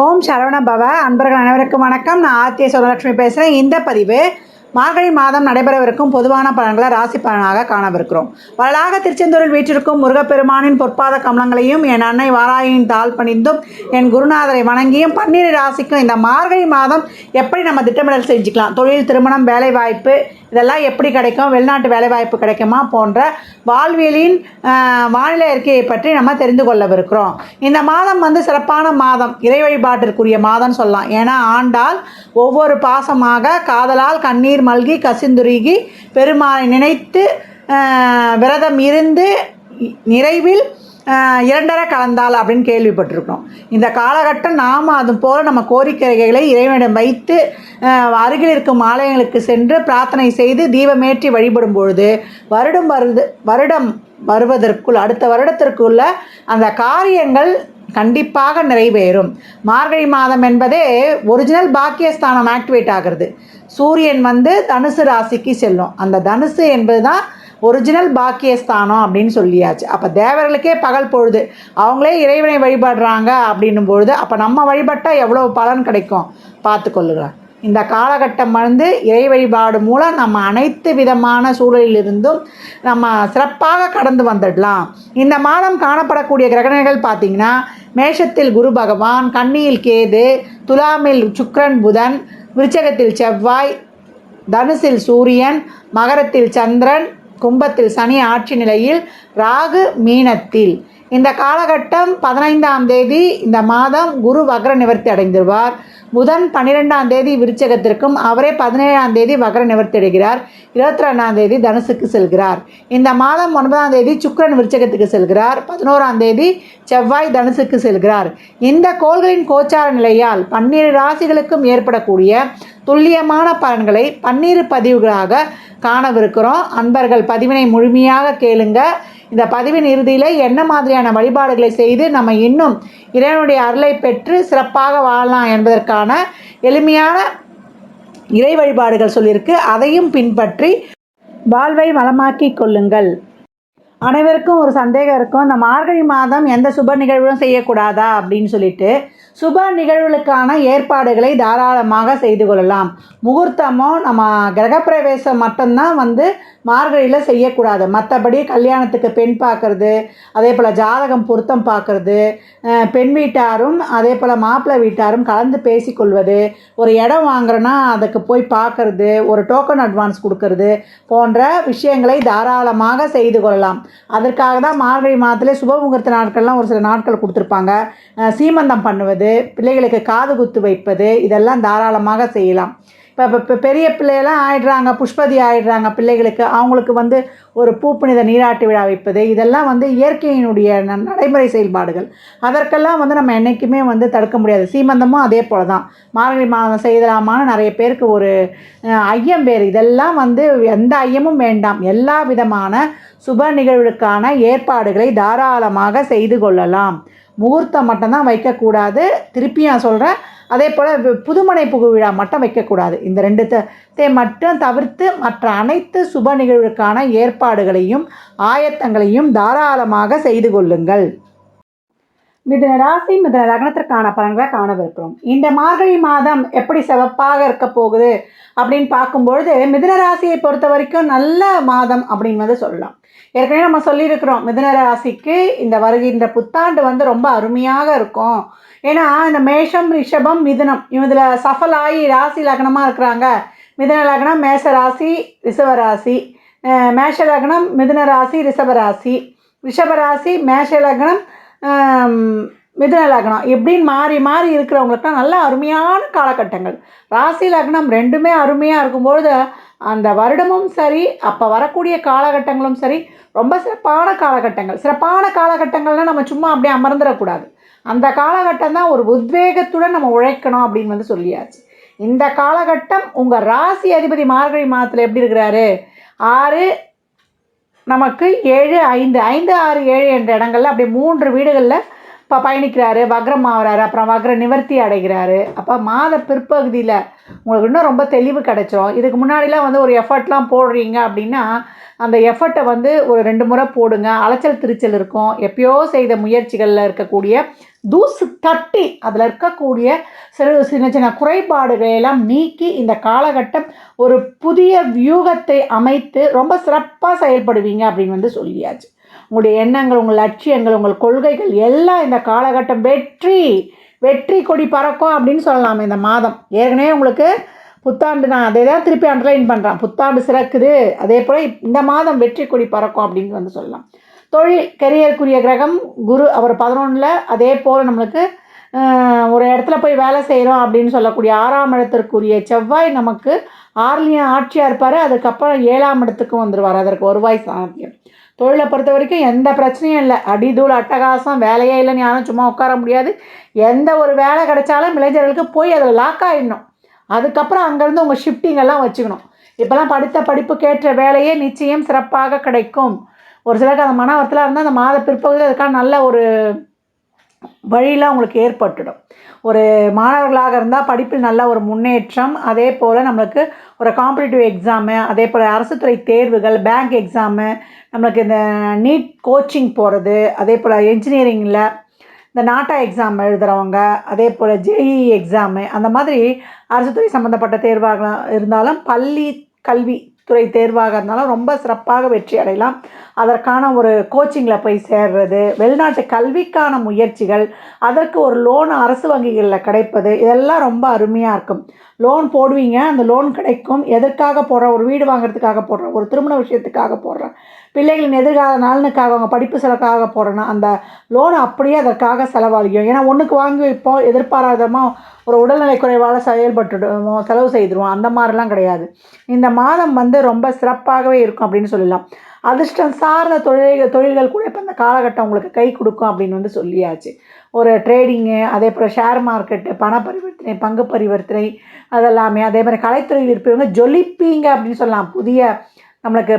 ஓம் சரவண பவ. அன்பர்கள் அனைவருக்கும் வணக்கம். நான் ஆர்த்திய சுவலட்சுமி பேசுகிறேன். இந்த பதிவு மார்கழி மாதம் நடைபெறவிருக்கும் பொதுவான பலன்களை ராசி பலனாக காணவிருக்கிறோம். வரலாக திருச்செந்தூரில் வீற்றிருக்கும் முருகப்பெருமானின் பொற்பாத கமலங்களையும் என் அன்னை வாராயின் தாழ் பணிந்தும் என் குருநாதரை வணங்கியும் 12 ராசிக்கும் இந்த மார்கழி மாதம் எப்படி நம்ம திட்டமிடல் செஞ்சுக்கலாம், தொழில், திருமணம், வேலைவாய்ப்பு இதெல்லாம் எப்படி கிடைக்கும், வெளிநாட்டு வேலைவாய்ப்பு கிடைக்குமா போன்ற வாழ்வியலின் வானிலை அறிக்கையை பற்றி நம்ம தெரிந்து கொள்ளவிருக்கிறோம். இந்த மாதம் சிறப்பான மாதம், இறை வழிபாட்டிற்குரிய மாதம்னு சொல்லலாம். ஏன்னா ஆண்டால் ஒவ்வொரு பாசமாக காதலால் கண்ணீர் மல்கி கசிந்துருகி பெருமாளை நினைத்து விரதம் இருந்து நிறைவில் இரண்டரை கலந்தால் அப்படின்னு கேள்விப்பட்டிருக்கோம். இந்த காலகட்டம் நாம் அது போல் நம்ம கோரிக்கைகளை இறைவனிடம் வைத்து அருகில் இருக்கும் ஆலயங்களுக்கு சென்று பிரார்த்தனை செய்து தீபமேற்றி வழிபடும் பொழுது வருடம் வருவதற்குள் அடுத்த வருடத்திற்குள்ள அந்த காரியங்கள் கண்டிப்பாக நிறைவேறும். மார்கழி மாதம் என்பதே ஒரிஜினல் பாக்கியஸ்தானம் ஆக்டிவேட் ஆகிறது. சூரியன் தனுசு ராசிக்கு செல்லும். அந்த தனுசு என்பது தான் ஒரிஜினல் பாக்கியஸ்தானம் அப்படின்னு சொல்லியாச்சு. அப்போ தேவர்களுக்கே பகல் பொழுது, அவங்களே இறைவனை வழிபடுறாங்க அப்படின்னும் பொழுது அப்போ நம்ம வழிபட்டால் எவ்வளோ பலன் கிடைக்கும் பார்த்துக்கொள்ளுகிறோம். இந்த காலகட்டம் இறை வழிபாடு மூலம் நம்ம அனைத்து விதமான சூழலிலிருந்தும் நம்ம சிறப்பாக கடந்து வந்துடலாம். இந்த மாதம் காணப்படக்கூடிய கிரகணங்கள் பார்த்திங்கன்னா, மேஷத்தில் குரு பகவான், கன்னியில் கேது, துலாமில் சுக்கிரன் புதன், விருச்சகத்தில் செவ்வாய், தனுசில் சூரியன், மகரத்தில் சந்திரன், கும்பத்தில் சனி ஆட்சி நிலையில், ராகு மீனத்தில். இந்த காலகட்டம் 15ஆம் தேதி இந்த மாதம் குரு வக்ர நிவர்த்தி அடைந்துள்ளார். புதன் 12ஆம் தேதி விருச்சகத்திற்கும், அவரே 17ஆம் தேதி வக்ர நிவர்த்தி அடைகிறார். 22ஆம் தேதி தனுசுக்கு செல்கிறார். இந்த மாதம் 9ஆம் தேதி சுக்கிரன் விருச்சகத்துக்கு செல்கிறார். 11ஆம் தேதி செவ்வாய் தனுசுக்கு செல்கிறார். இந்த கோள்களின் கோச்சார நிலையால் 12 ராசிகளுக்கும் ஏற்படக்கூடிய துல்லியமான பலன்களை 12 பதிவுகளாக காணவிருக்கிறோம். அன்பர்கள் பதிவினை முழுமையாக கேளுங்க. இந்த பதிவின் இறுதியில் என்ன மாதிரியான வழிபாடுகளை செய்து நம்ம இன்னும் இறைவனுடைய அருளை பெற்று சிறப்பாக வாழலாம் என்பதற்கான எளிமையான இறை வழிபாடுகள் சொல்லியிருக்கு. அதையும் பின்பற்றி வாழ்வை வளமாக்கி கொள்ளுங்கள். அனைவருக்கும் ஒரு சந்தேகம் இருக்கும், இந்த மார்கழி மாதம் எந்த சுப நிகழ்வும் செய்யக்கூடாதா அப்படின்னு சொல்லிட்டு. சுப நிகழ்வுகளுக்கான ஏற்பாடுகளை தாராளமாக செய்து கொள்ளலாம். முகூர்த்தமோ நம்ம கிரகப்பிரவேசம் மட்டும்தான் மார்கழியில் செய்யக்கூடாது. மற்றபடி கல்யாணத்துக்கு பெண் பார்க்குறது, அதே போல் ஜாதகம் பொருத்தம் பார்க்குறது, பெண் வீட்டாரும் அதே போல் மாப்பிள்ளை வீட்டாரும் கலந்து பேசிக்கொள்வது, ஒரு இடம் வாங்குறோன்னா அதுக்கு போய் பார்க்குறது, ஒரு டோக்கன் அட்வான்ஸ் கொடுக்கறது போன்ற விஷயங்களை தாராளமாக செய்து கொள்ளலாம். அதற்காக தான் மார்கழி மாதத்திலே சுபமுகூர்த்த நாட்கள்லாம் ஒரு சில நாட்கள் கொடுத்துருப்பாங்க. சீமந்தம் பண்ணுவது, பிள்ளைகளுக்கு காது குத்து வைப்பது, இதெல்லாம் தாராளமாக செய்யலாம். இப்போ பெரிய பிள்ளையெல்லாம் ஆயிடுறாங்க, புஷ்பதி ஆயிடுறாங்க பிள்ளைகளுக்கு, அவங்களுக்கு ஒரு பூப்புனித நீராட்டு விழா வைப்பது, இதெல்லாம் இயற்கையினுடைய நடைமுறை செயல்பாடுகள். அதற்கெல்லாம் நம்ம என்றைக்குமே தடுக்க முடியாது. சீமந்தமும் அதே போல் தான். மார்கழி மாதம் செய்யலாமான்னு நிறைய பேருக்கு ஒரு ஐயம் வேறு. இதெல்லாம் எந்த ஐயமும் வேண்டாம். எல்லா விதமான சுப நிகழ்வுக்கான ஏற்பாடுகளை தாராளமாக செய்து கொள்ளலாம். முகூர்த்தம் மட்டும்தான் வைக்கக்கூடாது. திருப்பியும் சொல்கிறேன், அதே போல் புதுமனை புகு விழா மட்டும் வைக்கக்கூடாது. இந்த 2 மட்டும் தவிர்த்து மற்ற அனைத்து சுப நிகழ்வுக்கான ஏற்பாடுகளையும் ஆயத்தங்களையும் தாராளமாக செய்து கொள்ளுங்கள். மிதுன ராசி மிதுன லக்னத்திற்கான பலன்களை காணவிருக்கிறோம். இந்த மார்கழி மாதம் எப்படி சிறப்பாக இருக்க போகுது அப்படின்னு பார்க்கும்பொழுது, மிதுன ராசியை பொறுத்த வரைக்கும் நல்ல மாதம் அப்படின்னு சொல்லலாம். ஏற்கனவே நம்ம சொல்லியிருக்கிறோம், மிதுன ராசிக்கு இந்த வருகின்ற புத்தாண்டு ரொம்ப அருமையாக இருக்கும். ஏன்னா இந்த மேஷம், ரிஷபம், மிதுனம் இதில் சஃபலாகி ராசி லக்னமாக இருக்கிறாங்க. மிதுன லக்னம் மேஷ ராசி, ரிஷப ராசி, மேஷ லக்னம் மிதுன ராசி, ரிஷப ராசி, ரிஷப ராசி மேஷ லக்னம், மிதுன லக்னம் இப்படின்னு மாறி மாறி இருக்கிறவங்களுக்குலாம் நல்ல அருமையான காலகட்டங்கள். ராசி லக்னம் ரெண்டுமே அருமையாக இருக்கும்பொழுது அந்த வருடமும் சரி, அப்போ வரக்கூடிய காலகட்டங்களும் சரி, ரொம்ப சிறப்பான காலகட்டங்கள். சிறப்பான காலகட்டங்கள்னால் நம்ம சும்மா அப்படியே அமர்ந்துடக்கூடாது. அந்த காலகட்டம் தான் ஒரு உத்வேகத்துடன் நம்ம உழைக்கணும் அப்படின்னு சொல்லியாச்சு. இந்த காலகட்டம் உங்கள் ராசி அதிபதி மார்கழி மாதத்தில் எப்படி இருக்கிறாரு? 6 நமக்கு 7, 5, 5, 6, 7 என்ற இடங்களில் அப்படியே 3 வீடுகளில் பயணிக்கிறாரு, வக்ரம் ஆகிறாரு, அப்புறம் வக்ர நிவர்த்தி அடைகிறாரு. அப்போ மாத பிற்பகுதியில் உங்களுக்கு இன்னும் ரொம்ப தெளிவு கிடைச்சிரும். இதுக்கு முன்னாடிலாம் வந்து ஒரு எஃபர்ட்லாம் போடுறீங்க அப்படின்னா அந்த எஃபர்ட்டை வந்து ஒரு 2 முறை போடுங்க. அலைச்சல் திருச்சல் இருக்கும். எப்பயோ செய்த முயற்சிகளில் இருக்கக்கூடிய தூசு தட்டி அதில் இருக்கக்கூடிய சின்ன சின்ன குறைபாடுகளை எல்லாம் நீக்கி இந்த காலகட்டம் ஒரு புதிய வியூகத்தை அமைத்து ரொம்ப சிறப்பாக செயல்படுவீங்க அப்படின்னு வந்து சொல்லியாச்சு. உங்களுடைய எண்ணங்கள், உங்கள் லட்சியங்கள், உங்கள் கொள்கைகள் எல்லாம் இந்த காலகட்டம் வெற்றி கொடி பறக்கும் அப்படின்னு சொல்லலாம். இந்த மாதம் ஏற்கனவே உங்களுக்கு புத்தாண்டு, நான் அதே தான் திருப்பி அண்டர்லைன் பண்ணுறேன், புத்தாண்டு சிறக்குது. அதே போல் இந்த மாதம் வெற்றி கொடி பறக்கும் அப்படின்னு வந்து சொல்லலாம். தொழில் கெரியருக்குரிய கிரகம் குரு, அவர் 11ல். அதே போல் நம்மளுக்கு ஒரு இடத்துல போய் வேலை செய்கிறோம் அப்படின்னு சொல்லக்கூடிய 6ஆம் இடத்திற்குரிய செவ்வாய் நமக்கு 6லையும் ஆட்சியாக இருப்பார். அதுக்கப்புறம் 7ஆம் இடத்துக்கும் வந்துடுவார். அதற்கு வருவாய் சாணத்தியம். தொழிலை பொறுத்த வரைக்கும் எந்த பிரச்சனையும் இல்லை. அடிதூள் அட்டகாசம், வேலையே இல்லைன்னு யாரும் சும்மா உட்கார முடியாது. எந்த ஒரு வேலை கிடைச்சாலும் இளைஞர்களுக்கு போய் அதில் லாக் ஆகிடணும். அதுக்கப்புறம் அங்கேருந்து உங்கள் ஷிஃப்டிங் எல்லாம் வச்சுக்கணும். இப்போலாம் படித்த படிப்புக்கேற்ற வேலையே நிச்சயம் சிறப்பாக கிடைக்கும். ஒரு சிலருக்கு அந்த மன வருத்தலாக இருந்தால் அந்த மாத பிற்பகுதியில் அதுக்கான நல்ல ஒரு வழியெலாம் உங்களுக்கு ஏற்பட்டுடும். ஒரு மாணவர்களாக இருந்தால் படிப்பில் நல்ல ஒரு முன்னேற்றம். அதே போல் நம்மளுக்கு ஒரு காம்படிட்டிவ் எக்ஸாமு, அதே போல் அரசு துறை தேர்வுகள், பேங்க் எக்ஸாமு, நம்மளுக்கு இந்த நீட் கோச்சிங் போகிறது, அதே போல் என்ஜினியரிங்கில் இந்த நாட்டா எக்ஸாம் எழுதுகிறவங்க, அதே போல் ஜேஇ எக்ஸாமு, அந்த மாதிரி அரசு துறை சம்மந்தப்பட்ட தேர்வாக இருந்தாலும், பள்ளி கல்வித்துறை தேர்வாக இருந்தாலும் ரொம்ப சிறப்பாக வெற்றி அடையலாம். அதற்கான ஒரு கோச்சிங்கில் போய் சேர்றது, வெளிநாட்டு கல்விக்கான முயற்சிகள், அதற்கு ஒரு லோன் அரசு வங்கிகளில் கிடைப்பது, இதெல்லாம் ரொம்ப அருமையாக இருக்கும். லோன் போடுவீங்க, அந்த லோன் கிடைக்கும். எதற்காக போடுறோம்? ஒரு வீடு வாங்குறதுக்காக போடுறோம், ஒரு திருமண விஷயத்துக்காக போடுறோம், பிள்ளைகளின் எதிர்கால நலனுக்காக, அவங்க படிப்பு செலவுக்காக போடுறோன்னா அந்த லோன் அப்படியே அதற்காக செலவழிக்கும். ஏன்னா ஒன்றுக்கு வாங்கி வைப்போம், எதிர்பாராதமாக ஒரு உடல்நிலை குறைவால் செயல்பட்டுடுவோம், செலவு செய்துருவோம். அந்த மாதிரிலாம் கிடையாது. இந்த மாதம் வந்து ரொம்ப சிறப்பாகவே இருக்கும் அப்படின்னு சொல்லலாம். அதிர்ஷ்டம் சார்ந்த தொழில்கள் கூட இப்போ இந்த காலகட்டம் உங்களுக்கு கை கொடுக்கும் அப்படின்னு வந்து சொல்லியாச்சு. ஒரு ட்ரேடிங்கு, அதே போல் ஷேர் மார்க்கெட்டு, பண பரிவர்த்தனை, பங்கு பரிவர்த்தனை, அதெல்லாமே. அதே மாதிரி கலைத்துறையில் இருப்பவங்க ஜொலிப்பீங்க அப்படின்னு சொல்லலாம். புதிய நம்மளுக்கு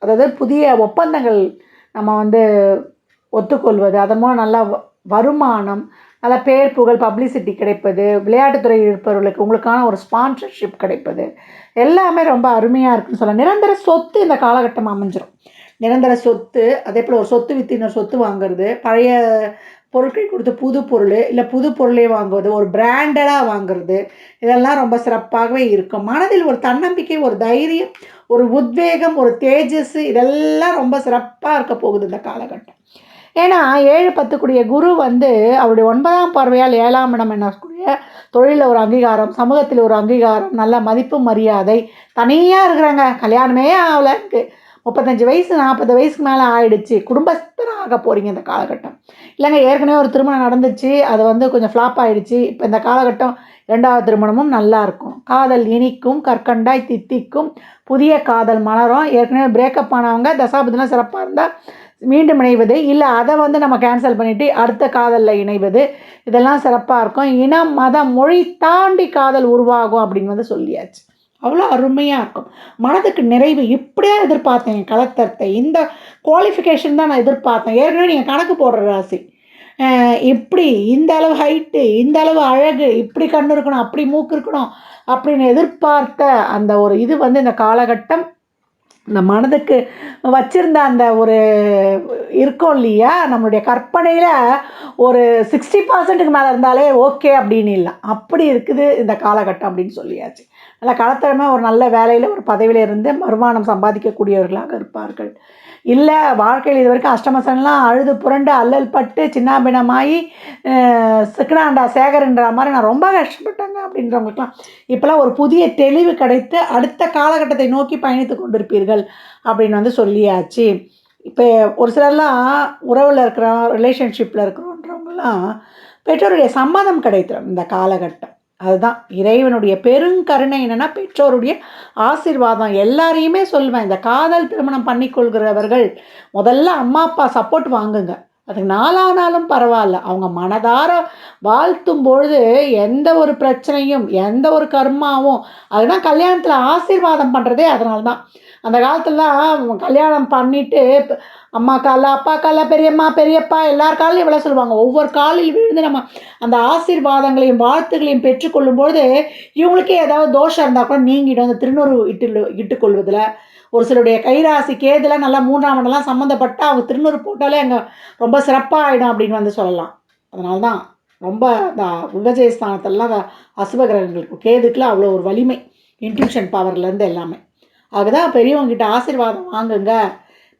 அதாவது புதிய ஒப்பந்தங்கள் நம்ம வந்து ஒத்துக்கொள்வது, அதன் மூலம் நல்ல வருமானம், நல்ல பேர் புகழ் பப்ளிசிட்டி கிடைப்பது, விளையாட்டுத்துறையில் இருப்பவர்களுக்கு உங்களுக்கான ஒரு ஸ்பான்சர்ஷிப் கிடைப்பது, எல்லாமே ரொம்ப அருமையாக இருக்குன்னு சொல்லலாம். நிரந்தர சொத்து இந்த காலகட்டம் அமைஞ்சிடும். நிரந்தர சொத்து, அதே போல் ஒரு சொத்து விற்று இன்னொரு சொத்து வாங்குறது, பழைய பொருட்கள் கொடுத்து புது பொருள், இல்லை புது பொருளே வாங்குவது, ஒரு பிராண்டடாக வாங்குறது, இதெல்லாம் ரொம்ப சிறப்பாகவே இருக்கும். மனதில் ஒரு தன்னம்பிக்கை, ஒரு தைரியம், ஒரு உத்வேகம், ஒரு தேஜஸ், இதெல்லாம் ரொம்ப சிறப்பாக இருக்க போகுது இந்த காலகட்டம். ஏன்னா 7-10 குரு வந்து அவருடைய 9ஆம் பார்வையால் 7ஆம் இடம் என்னக்கூடிய தொழிலில் ஒரு அங்கீகாரம், சமூகத்தில் ஒரு அங்கீகாரம், நல்ல மதிப்பு மரியாதை. தனியாக இருக்கிறாங்க, கல்யாணமே ஆகலை, 35 வயசு 40 வயசுக்கு மேலே ஆயிடுச்சு, குடும்பஸ்தராக போகிறீங்க இந்த காலகட்டம். இல்லைங்க ஏற்கனவே ஒரு திருமணம் நடந்துச்சு, அது வந்து கொஞ்சம் ஃப்ளாப் ஆகிடுச்சு, இப்போ இந்த காலகட்டம் 2வது திருமணமும் நல்லாயிருக்கும். காதல் இனிக்கும், கற்கண்டாய் தித்திக்கும், புதிய காதல் மலரும். ஏற்கனவே பிரேக்கப் ஆனவங்க தசாபதிலாம் சிறப்பாக இருந்தால் மீண்டும் இணைவது, இல்லை அதை வந்து நம்ம கேன்சல் பண்ணிவிட்டு அடுத்த காதலில் இணைவது, இதெல்லாம் சிறப்பாக இருக்கும். இனம் மதம் மொழி தாண்டி காதல் உருவாகும் அப்படின்னு வந்து சொல்லியாச்சு. அவ்வளோ அருமையாக இருக்கும். மனதுக்கு நிறைவு. இப்படியே எதிர்பார்த்தேன் என் கலத்தரத்தை, இந்த குவாலிஃபிகேஷன் தான் நான் எதிர்பார்த்தேன். ஏற்கனவே நீங்கள் கணக்கு போடுற ராசி, இப்படி இந்த அளவு ஹைட்டு, இந்த அளவு அழகு, இப்படி கண்ணு இருக்கணும், அப்படி மூக்கு இருக்கணும் அப்படின்னு எதிர்பார்த்த அந்த ஒரு இது வந்து இந்த காலகட்டம் இந்த மனதுக்கு வச்சுருந்த அந்த ஒரு இருக்கும் இல்லையா, நம்மளுடைய கற்பனையில் ஒரு 60% மேலே இருந்தாலே ஓகே அப்படின்னு இல்லை, அப்படி இருக்குது இந்த காலகட்டம் அப்படின்னு சொல்லியாச்சு. நல்ல காலத்திறமை, ஒரு நல்ல வேலையில் ஒரு பதவியில் இருந்து வருமானம் சம்பாதிக்கக்கூடியவர்களாக இருப்பார்கள். இல்லை வாழ்க்கையில் இது வரைக்கும் அஷ்டமசனெலாம் அழுது புரண்டு அல்லல் பட்டு சின்னாபின்னமாகி சிக்கனாண்டா சேகர்ன்ற மாதிரி நான் ரொம்ப கஷ்டப்பட்டேங்க அப்படின்றவங்களுக்குலாம் இப்போலாம் ஒரு புதிய தெளிவு கிடைத்து அடுத்த காலகட்டத்தை நோக்கி பயணித்து கொண்டிருப்பீர்கள் அப்படின்னு வந்து சொல்லியாச்சு. இப்போ ஒரு சிலர்லாம் உறவில் இருக்கிறோம், ரிலேஷன்ஷிப்பில் இருக்கிறோன்றவங்களாம் பெற்றோருடைய சம்மதம் கிடைத்திடும் இந்த காலகட்டம். அதுதான் இறைவனுடைய பெருங்கருணை. என்னென்னா பெற்றோருடைய ஆசீர்வாதம். எல்லாரையுமே சொல்லுவேன், இந்த காதல் திருமணம் பண்ணிக்கொள்கிறவர்கள் முதல்ல அம்மா அப்பா சப்போர்ட் வாங்குங்க. அதுக்கு நாளானாலும் பரவாயில்ல, அவங்க மனதார வாழ்த்தும் பொழுது எந்த ஒரு பிரச்சனையும் எந்த ஒரு கர்மாவும், அதுதான் கல்யாணத்தில் ஆசீர்வாதம் பண்ணுறதே அதனால தான். அந்த காலத்துலலாம் கல்யாணம் பண்ணிவிட்டு அம்மா காலில், அப்பா காலில், பெரியம்மா, பெரியப்பா எல்லார் காலையும் விழ சொல்லுவாங்க. ஒவ்வொரு காலில் விழுந்து நம்ம அந்த ஆசீர்வாதங்களையும் வாழ்த்துக்களையும் பெற்றுக்கொள்ளும்பொழுது, இவங்களுக்கே ஏதாவது தோஷம் இருந்தால் கூட நீங்கிடும். அந்த திருநூறு இட்டுக்கொள்வதில் ஒரு சிலருடைய கைராசி கேதுலாம் நல்லா 3ஆம் இடம்லாம் சம்மந்தப்பட்டா அவங்க திருநூறு போட்டாலே அங்கே ரொம்ப சிறப்பாக ஆகிடும் அப்படின்னு வந்து சொல்லலாம். அதனால தான் ரொம்ப இந்த விபஜய ஸ்தானத்திலலாம் அந்த அசுப கிரகங்களுக்கு கேதுக்குலாம் அவ்வளோ ஒரு வலிமை, இன்ட்யூஷன் பவர்லேருந்து எல்லாமே. அதுதான் பெரியவங்ககிட்ட ஆசீர்வாதம் வாங்குங்க.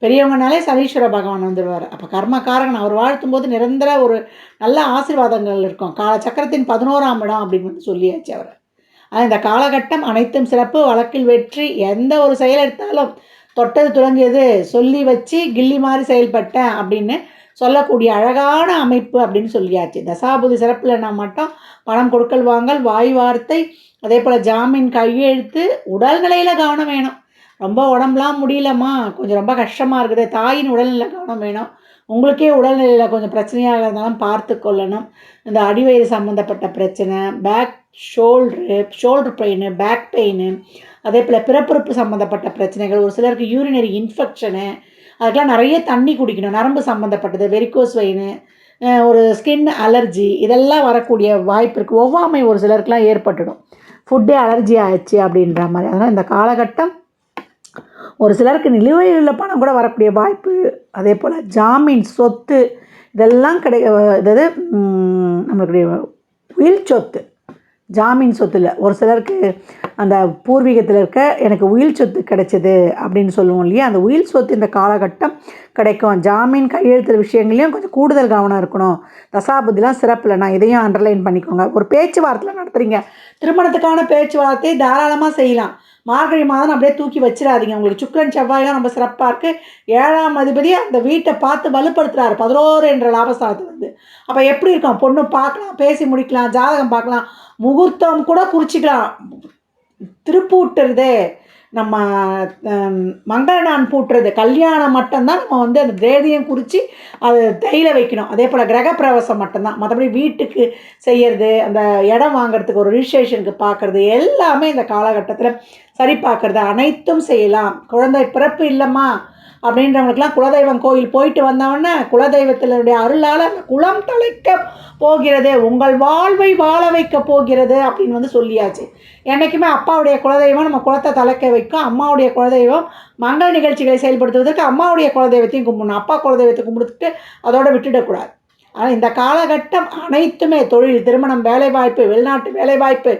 பெரியவங்கனாலே சனீஸ்வர பகவான் வந்துடுவார். அப்போ கர்மக்காரகன் அவர் வாழ்த்தும்போது நிரந்தர ஒரு நல்ல ஆசீர்வாதங்கள் இருக்கும். காலச்சக்கரத்தின் 11ஆம் இடம் அப்படின்னு வந்து சொல்லியாச்சு அவர். ஆனால் இந்த காலகட்டம் அனைத்தும் சிறப்பு, வழக்கில் வெற்றி, எந்த ஒரு செயல் எடுத்தாலும் தொட்டது துலங்கியது, சொல்லி வச்சு கில்லி மாதிரி செயல்பட்டேன் அப்படின்னு சொல்லக்கூடிய அழகான அமைப்பு அப்படின்னு சொல்லியாச்சு. தசாபுதி சிறப்பில்னா மட்டும் பணம் கொடுக்கல் வாங்கல், வாய் வார்த்தை, அதே போல் ஜாமீன் கையெழுத்து, உடல்நிலையில் கவனம் வேணும். ரொம்ப உடம்புலாம் முடியலம்மா, கொஞ்சம் ரொம்ப கஷ்டமாக இருக்குது, தாயின் உடல்நிலையில் கவனம் வேணும். உங்களுக்கே உடல்நிலையில் கொஞ்சம் பிரச்சனையாக இருந்தாலும் பார்த்து கொள்ளணும். இந்த அடிவயிறு சம்மந்தப்பட்ட பிரச்சனை, ஷோல்ட்ரு பெயின், பேக் பெயின், அதே போல் பிறப்புறுப்பு சம்மந்தப்பட்ட பிரச்சனைகள், ஒரு சிலருக்கு யூரினரி இன்ஃபெக்ஷனு, அதுக்கெலாம் நிறைய தண்ணி குடிக்கணும். நரம்பு சம்மந்தப்பட்டது, வெரிகோஸ் வெயினு, ஒரு ஸ்கின் அலர்ஜி, இதெல்லாம் வரக்கூடிய வாய்ப்பு இருக்குது. ஒவ்வாமை ஒரு சிலருக்குலாம் ஏற்பட்டுடும். ஃபுட்டே அலர்ஜி ஆயிடுச்சு அப்படின்ற மாதிரி. அதனால் இந்த காலகட்டம் ஒரு சிலருக்கு நிலுவையில் உள்ள பணம் கூட வரக்கூடிய வாய்ப்பு. அதே போல் ஜாமீன் சொத்து இதெல்லாம் அதாவது நம்மளுடைய உயில் சொத்து, ஜாமீன் சொத்து இல்லை, ஒரு சிலருக்கு அந்த பூர்வீகத்தில் இருக்க எனக்கு உயில் சொத்து கிடைச்சிது அப்படின்னு சொல்லுவோம் இல்லையா, அந்த உயில் சொத்து இந்த காலகட்டம் கிடைக்கும். ஜாமீன் கையெழுத்து விஷயங்களையும் கொஞ்சம் கூடுதல் கவனம் இருக்கணும். தசாபுதிலாம் சிறப்பில்லை, நான் இதையும் அண்டர்லைன் பண்ணிக்கோங்க. ஒரு பேச்சுவார்த்தையில் நடத்துகிறீங்க, திருமணத்துக்கான பேச்சுவார்த்தையை தாராளமாக செய்யலாம். மார்கழி மாதம் அப்படியே தூக்கி வச்சிடாதீங்க. உங்களுக்கு சுக்கிரன் செவ்வாயெலாம் ரொம்ப சிறப்பாக இருக்குது. 7ஆம் அதிபதி அந்த வீட்டை பார்த்து வலுப்படுத்துகிறாரு 11 என்ற லாபஸ்தானத்தை வந்து. அப்போ எப்படி இருக்கும், பொண்ணு பார்க்கலாம், பேசி முடிக்கலாம், ஜாதகம் பார்க்கலாம், முகூர்த்தம் கூட குறிச்சிக்கலாம். திருப்பூட்டுறது, நம்ம மங்களநான் பூட்டுறது, கல்யாணம் மட்டும்தான் நம்ம வந்து அந்த தேதியும் குறித்து அது தையில வைக்கணும். அதே போல் கிரகப்பிரவேசம் மட்டும்தான். மற்றபடி வீட்டுக்கு செய்கிறது, அந்த இடம் வாங்கிறதுக்கு ஒரு ரிஜிஸ்ட்ரேஷனுக்கு பார்க்குறது எல்லாமே இந்த காலகட்டத்தில் சரி பார்க்குறது அனைத்தும் செய்யலாம். குழந்தை பிறப்பு இல்லைம்மா அப்படின்றவங்களுக்குலாம் குலதெய்வம் கோயில் போயிட்டு வந்தவொடனே குலதெய்வத்தினுடைய அருளால் அந்த குலம் தழைக்க போகிறது, உங்கள் வாழ்வை வாழ வைக்க போகிறது அப்படின்னு வந்து சொல்லியாச்சு. என்றைக்குமே அப்பாவுடைய குலதெய்வம் நம்ம குலத்தை தலைக்க வைக்கும். அம்மாவுடைய குலதெய்வம் மங்கள நிகழ்ச்சிகளை செயல்படுத்துவதற்கு அம்மாவுடைய குலதெய்வத்தையும் கும்பிடணும். அப்பா குலதெய்வத்தை கும்பிடுத்துட்டு அதோடு விட்டுடக்கூடாது. ஆனால் இந்த காலகட்டம் அனைத்துமே தொழில், திருமணம், வேலைவாய்ப்பு, வெளிநாட்டு வேலைவாய்ப்பு,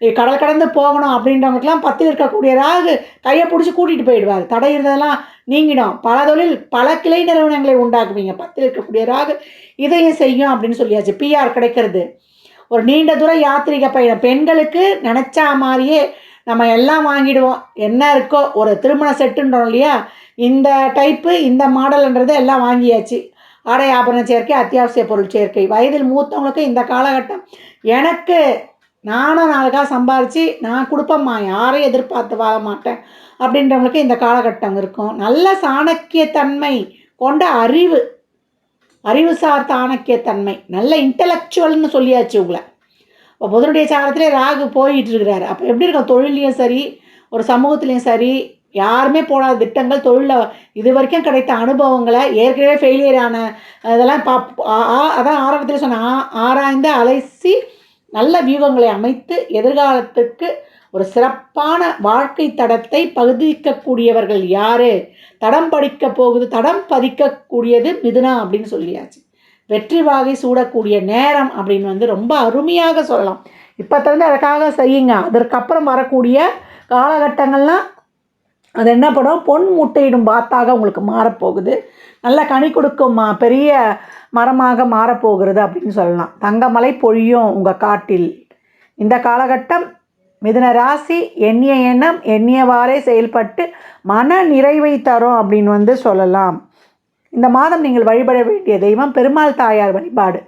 கடல் கடந்து போகணும் அப்படின்றவங்களுக்குலாம் 10 இருக்கக்கூடிய ராகு கையை பிடிச்சி கூட்டிகிட்டு போயிடுவார். தடை இருந்ததெல்லாம் நீங்கிடும். பல தொழில், பல கிளை நிறுவனங்களை உண்டாக்குவீங்க. 10 இருக்கக்கூடிய ராகு இதையும் செய்யும் அப்படின்னு சொல்லியாச்சு. பிஆர் கிடைக்கிறது, ஒரு நீண்ட தூர யாத்திரிக பயணம், பெண்களுக்கு நினச்சா மாதிரியே நம்ம எல்லாம் வாங்கிடுவோம். என்ன இருக்கோ ஒரு திருமண செட்டுன்றோம் இல்லையா, இந்த டைப்பு இந்த மாடல்ன்றது எல்லாம் வாங்கியாச்சு. ஆடை ஆபரண சேர்க்கை, அத்தியாவசிய பொருள் சேர்க்கை. வயதில் மூத்தவங்களுக்கு இந்த காலகட்டம் எனக்கு நானும் 4 காசு சம்பாரித்து நான் கொடுப்பேம்மா, யாரையும் எதிர்பார்த்து வாழ மாட்டேன் அப்படின்றவங்களுக்கு இந்த காலகட்டம் இருக்கும். நல்ல சாணக்கியத்தன்மை கொண்ட அறிவுசார் சாணக்கியத்தன்மை, நல்ல இன்டலெக்சுவல்னு சொல்லியாச்சு உங்களை. இப்போ புதனுடைய சாரத்திலே ராகு போயிட்டு இருக்கிறாரு. அப்போ எப்படி இருக்கும், தொழிலையும் சரி ஒரு சமூகத்துலேயும் சரி யாருமே போடாத திட்டங்கள், தொழிலில் இது வரைக்கும் கிடைத்த அனுபவங்களை, ஏற்கனவே ஃபெயிலியர் ஆன இதெல்லாம் அதான் ஆரம்பத்தில் சொன்ன ஆராய்ந்து அலசி நல்ல வியூகங்களை அமைத்து எதிர்காலத்துக்கு ஒரு சிறப்பான வாழ்க்கை தடத்தை பகுதிக்கக்கூடியவர்கள் யார், தடம் பதிக்கக்கூடியது மிதுனா அப்படின்னு சொல்லியாச்சு. வெற்றி வாகை சூடக்கூடிய நேரம் அப்படின்னு வந்து ரொம்ப அருமையாக சொல்லலாம். இப்போ தந்து அதுக்காக செய்யுங்க. அதற்கப்புறம் வரக்கூடிய காலகட்டங்கள்லாம் அது என்ன படம், பொன் முட்டையிடும் பாத்தாக உங்களுக்கு மாறப்போகுது. நல்ல கனி கொடுக்கும் பெரிய மரமாக மாறப்போகிறது அப்படின்னு சொல்லலாம். தங்கமலை பொழியும் உங்கள் காட்டில். இந்த காலகட்டம் மிதுன ராசி எண்ணிய எண்ணம் எண்ணியவாறே செயல்பட்டு மன நிறைவை தரும் அப்படின்னு வந்து சொல்லலாம். இந்த மாதம் நீங்கள் வழிபட வேண்டிய தெய்வம் பெருமாள் தாயார் வழிபாடு.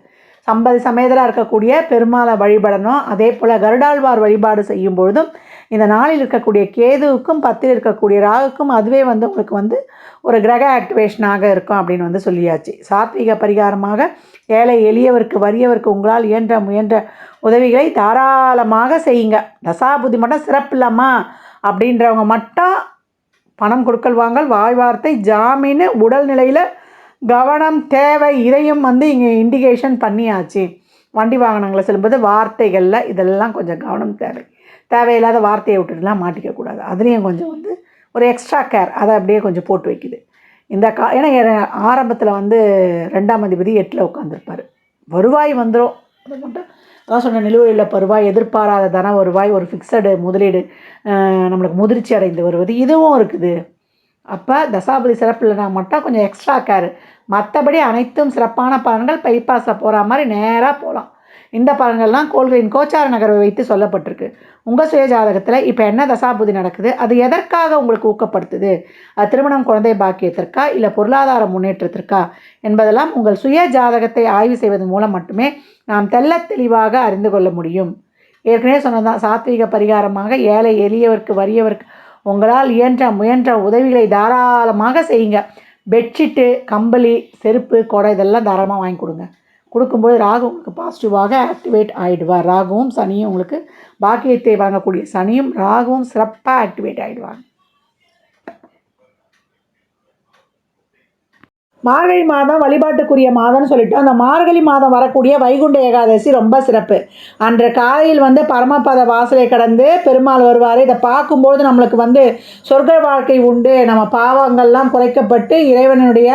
சம்பதி சமேதராக இருக்கக்கூடிய பெருமாளை வழிபடணும். அதே போல் கருடாழ்வார் வழிபாடு செய்யும் பொழுதும் இந்த நாளில் இருக்கக்கூடிய கேதுவுக்கும் 10 இருக்கக்கூடிய ராகுக்கும் அதுவே வந்து உங்களுக்கு வந்து ஒரு கிரக ஆக்டிவேஷனாக இருக்கும் அப்படின்னு வந்து சொல்லியாச்சு. சாத்விக பரிகாரமாக ஏழை எளியவருக்கு வறியவருக்கு உங்களால் முயன்ற உதவிகளை தாராளமாக செய்யுங்க. தசாபுதி மட்டும் சிறப்பில்லம்மா அப்படின்றவங்க மட்டும் பணம் கொடுக்கல் வாங்கல், வாய் வார்த்தை, ஜாமீன், உடல்நிலையில் கவனம் தேவை. இதையும் இங்கே இண்டிகேஷன் பண்ணியாச்சு. வண்டி வாகனங்களை செல்லும்போது வார்த்தைகளில் இதெல்லாம் கொஞ்சம் கவனம் தேவை. தேவையில்லாத வார்த்தையை விட்டுட்டுலாம் மாட்டிக்கக்கூடாது. அதுலேயும் கொஞ்சம் ஒரு எக்ஸ்ட்ரா கேர் அதை அப்படியே கொஞ்சம் போட்டு வைக்குது இந்த ஏன்னா ஆரம்பத்தில் 2ஆம் அதிபதி 8ல் உட்காந்துருப்பார். வருவாய் வந்துடும். அதை மட்டும் அதான் சொன்ன நிலுவையில் வருவாய், எதிர்பாராத தன வருவாய், ஒரு ஃபிக்ஸடு முதலீடு நம்மளுக்கு முதிர்ச்சி அடைந்து வருவது இதுவும் இருக்குது. அப்போ தசாபதி சிறப்பு இல்லைனா மட்டும் கொஞ்சம் எக்ஸ்ட்ரா கேர். மற்றபடி அனைத்தும் சிறப்பான பலன்கள். பைபாஸில் போகிற மாதிரி நேராக போகலாம். இந்த பலன்கள்லாம் கோள்களின் கோச்சார நகர்வை வைத்து சொல்லப்பட்டிருக்கு. உங்கள் சுய ஜாதகத்தில் இப்போ என்ன தசாபுதி நடக்குது, அது எதற்காக உங்களுக்கு ஊக்கப்படுத்துது, அது திருமணம், குழந்தை பாக்கியத்திற்கா இல்லை பொருளாதார முன்னேற்றத்திற்கா என்பதெல்லாம் உங்கள் சுய ஜாதகத்தை ஆய்வு செய்வதன் மூலம் மட்டுமே நாம் தெளிவாக அறிந்து கொள்ள முடியும். ஏற்கனவே சொன்னதான், சாத்வீக பரிகாரமாக ஏழை எளியவருக்கு வறியவருக்கு உங்களால் முயன்ற உதவிகளை தாராளமாக செய்யுங்க. பெட்ஷீட்டு, கம்பளி, செருப்பு, கொடை இதெல்லாம் தாராளமாக வாங்கி கொடுங்க. கொடுக்கும்போது ராகு உங்களுக்கு பாசிட்டிவாக ஆக்டிவேட் ஆகிடுவார். ராகுவும் சனியும் உங்களுக்கு பாக்கியத்தை வழங்கக்கூடிய சனியும் ராகுவும் சிறப்பாக ஆக்டிவேட் ஆகிடுவாங்க. மார்கழி மாதம் வழிபாட்டுக்குரிய மாதம்னு சொல்லிட்டு அந்த மார்கழி மாதம் வரக்கூடிய வைகுண்ட ஏகாதசி ரொம்ப சிறப்பு. அன்று காலையில் பரமபத வாசலை கடந்து பெருமாள் வருவார். இதை பார்க்கும்போது நம்மளுக்கு சொர்க்க வாழ்க்கை உண்டு, நம்ம பாவங்கள்லாம் குறைக்கப்பட்டு இறைவனுடைய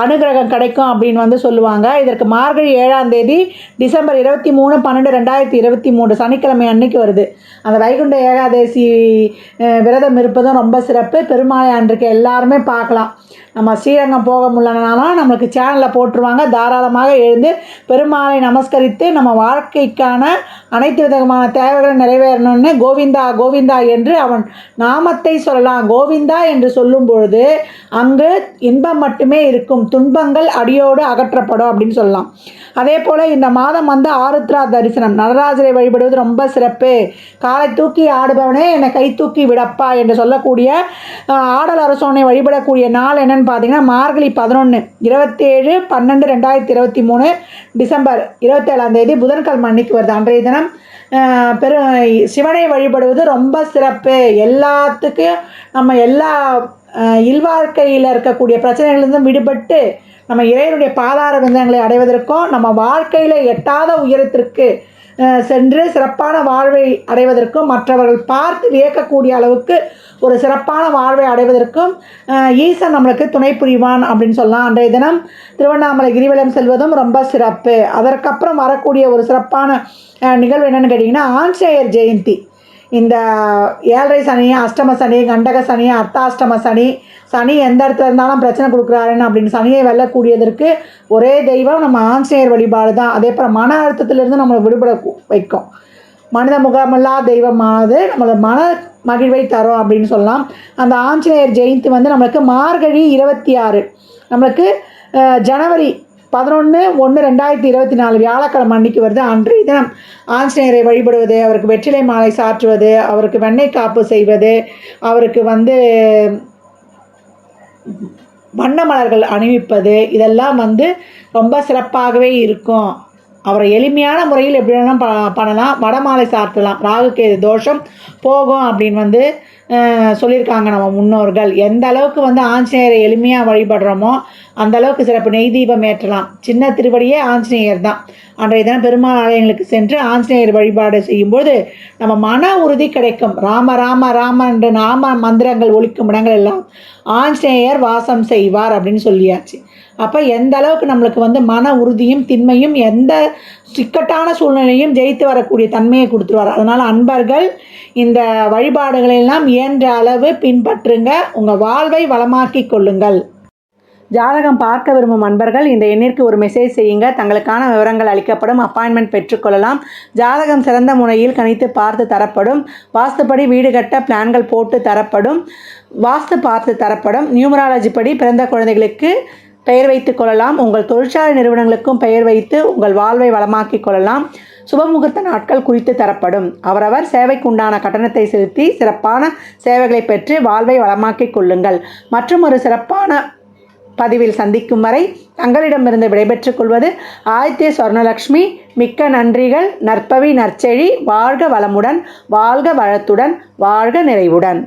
அனுகிரகம் கிடைக்கும் அப்படின்னு சொல்லுவாங்க. இதற்கு மார்கழி 7ஆம் தேதி டிசம்பர் 23/12/2023 சனிக்கிழமை அன்னைக்கு வருது. அந்த வைகுண்ட ஏகாதசி விரதம் இருப்பதும் ரொம்ப சிறப்பு. பெருமாளை அன்றைக்கு எல்லாருமே பார்க்கலாம். நம்ம ஸ்ரீரங்கம் போக முடியலனாலும் நம்மளுக்கு சேனலில் போட்டுருவாங்க. தாராளமாக எழுந்து பெருமாளை நமஸ்கரித்து நம்ம வாழ்க்கைக்கான அனைத்து விதமான தேவைகளை நிறைவேறணும்னு கோவிந்தா கோவிந்தா என்று அவன் நாமத்தை சொல்லலாம். கோவிந்தா என்று சொல்லும் பொழுது அங்கு இன்பம் மட்டுமே இருக்கும், துன்பங்கள் அடியோடு அகற்றப்படும் அப்படின்னு சொல்லலாம். அதே போல் இந்த மாதம் ஆருத்ரா தரிசனம், நடராஜரை வழிபடுவது ரொம்ப சிறப்பு. காலை தூக்கி ஆடுபவனே என்னை கை தூக்கி விடப்பா என்று சொல்லக்கூடிய ஆடல் அரசோனை வழிபடக்கூடிய நாள் என்னன்னு பார்த்தீங்கன்னா மார்கழி 11 27/12/2023 டிசம்பர் 27ஆம் தேதி புதன்கிழமை அன்னைக்கு வருது. அன்றைய தினம் சிவனை வழிபடுவது ரொம்ப சிறப்பு. எல்லாத்துக்கும் நம்ம எல்லா இல்வாழ்க்கையில் இருக்கக்கூடிய பிரச்சனைகளிலிருந்தும் விடுபட்டு நம்ம இறைவனுடைய பாதார விந்தங்களை அடைவதற்கும் நம்ம வாழ்க்கையில் எட்டாத உயரத்திற்கு சென்று சிறப்பான வாழ்வை அடைவதற்கும் மற்றவர்கள் பார்த்து வியக்கக்கூடிய அளவுக்கு ஒரு சிறப்பான வாழ்வை அடைவதற்கும் ஈசன் நம்மளுக்கு துணை புரிவான் அப்படின்னு சொல்லலாம். அன்றைய தினம் திருவண்ணாமலை கிரிவலம் செல்வதும் ரொம்ப சிறப்பு. அதற்கப்புறம் வரக்கூடிய ஒரு சிறப்பான நிகழ்வு என்னென்னு கேட்டிங்கன்னா ஆஞ்சநேயர் ஜெயந்தி. இந்த 7.5 சனி, அஷ்டம சனி, கண்டக சனி, அர்த்தாஷ்டம சனி, சனி எந்த இடத்துல இருந்தாலும் பிரச்சனை கொடுக்குறாருன்னு அப்படின்னு சனியை வெல்லக்கூடியதற்கு ஒரே தெய்வம் நம்ம ஆஞ்சநேயர் வழிபாடு தான். அதே போல் மன அழுத்தத்திலிருந்து நம்மளை விடுபட வைக்கும். மனித முகமில்லா தெய்வமானது நம்மளை மன மகிழ்வை தரும் அப்படின்னு சொல்லலாம். அந்த ஆஞ்சநேயர் ஜெயந்தி நம்மளுக்கு மார்கழி 26 நம்மளுக்கு ஜனவரி 11/1/2024 வியாழக்கிழமை அன்னைக்கு வருது. அன்றைய தினம் ஆஞ்சநேயரை வழிபடுவது, அவருக்கு வெற்றிலை மாலை சாற்றுவது, அவருக்கு வெண்ணெய் காப்பு செய்வது, அவருக்கு வண்ண மலர்கள் அணிவிப்பது இதெல்லாம் ரொம்ப சிறப்பாகவே இருக்கும். அவரை எளிமையான முறையில் எப்படி வேணாலும் பண்ணலாம். வடமாலை சாத்தலாம், ராகுக்கு தோஷம் போகும் அப்படின்னு சொல்லியிருக்காங்க நம்ம முன்னோர்கள். எந்த அளவுக்கு ஆஞ்சநேயரை எளிமையாக வழிபடுறோமோ அந்த அளவுக்கு சிறப்பு. நெய் தீபம் ஏற்றலாம். சின்ன திருவடியே ஆஞ்சநேயர் தான். அன்றைய தினம் பெருமாள் ஆலயங்களுக்கு சென்று ஆஞ்சநேயர் வழிபாடு செய்யும்போது நம்ம மன உறுதி கிடைக்கும். ராம ராம ராம என்ற நாம மந்திரங்கள் ஒலிக்கும் இடங்கள் எல்லாம் ஆஞ்சநேயர் வாசம் செய்வார் அப்படின்னு சொல்லியாச்சு. அப்போ எந்த அளவுக்கு நம்மளுக்கு மன உறுதியும் திண்மையும் எந்த சிக்கட்டான சூழ்நிலையும் ஜெயித்து வரக்கூடிய தன்மையை கொடுத்துருவார். அதனால் அன்பர்கள் இந்த வழிபாடுகளெல்லாம் இயன்ற அளவு பின்பற்றுங்க. உங்கள் வாழ்வை வளமாக்கி கொள்ளுங்கள். ஜாதகம் பார்க்க விரும்பும் அன்பர்கள் இந்த எண்ணிற்கு ஒரு மெசேஜ் செய்யுங்க. தங்களுக்கான விவரங்கள் அளிக்கப்படும். அப்பாயின்மெண்ட் பெற்றுக்கொள்ளலாம். ஜாதகம் சிறந்த முறையில் கணித்து பார்த்து தரப்படும். வாஸ்துப்படி வீடு கட்ட பிளான்கள் போட்டு தரப்படும். வாஸ்து பார்த்து தரப்படும். நியூமராலஜி படி பிறந்த குழந்தைகளுக்கு பெயர் வைத்து கொள்ளலாம். உங்கள் தொழிற்சாலை நிறுவனங்களுக்கும் பெயர் வைத்து உங்கள் வாழ்வை வளமாக்கி கொள்ளலாம். சுபமுகூர்த்த நாட்கள் குறித்து தரப்படும். அவரவர் சேவைக்கு உண்டான கட்டணத்தை செலுத்தி சிறப்பான சேவைகளை பெற்று வாழ்வை வளமாக்கிக் கொள்ளுங்கள். மற்றும் ஒரு சிறப்பான பதிவில் சந்திக்கும் வரை தங்களிடமிருந்து விடைபெற்றுக் கொள்வது ஆதித்ய சொர்ணலக்ஷ்மி. மிக்க நன்றிகள். நற்பவி நற்செழி. வாழ்க வளமுடன், வாழ்க வளத்துடன், வாழ்க நிறைவுடன்.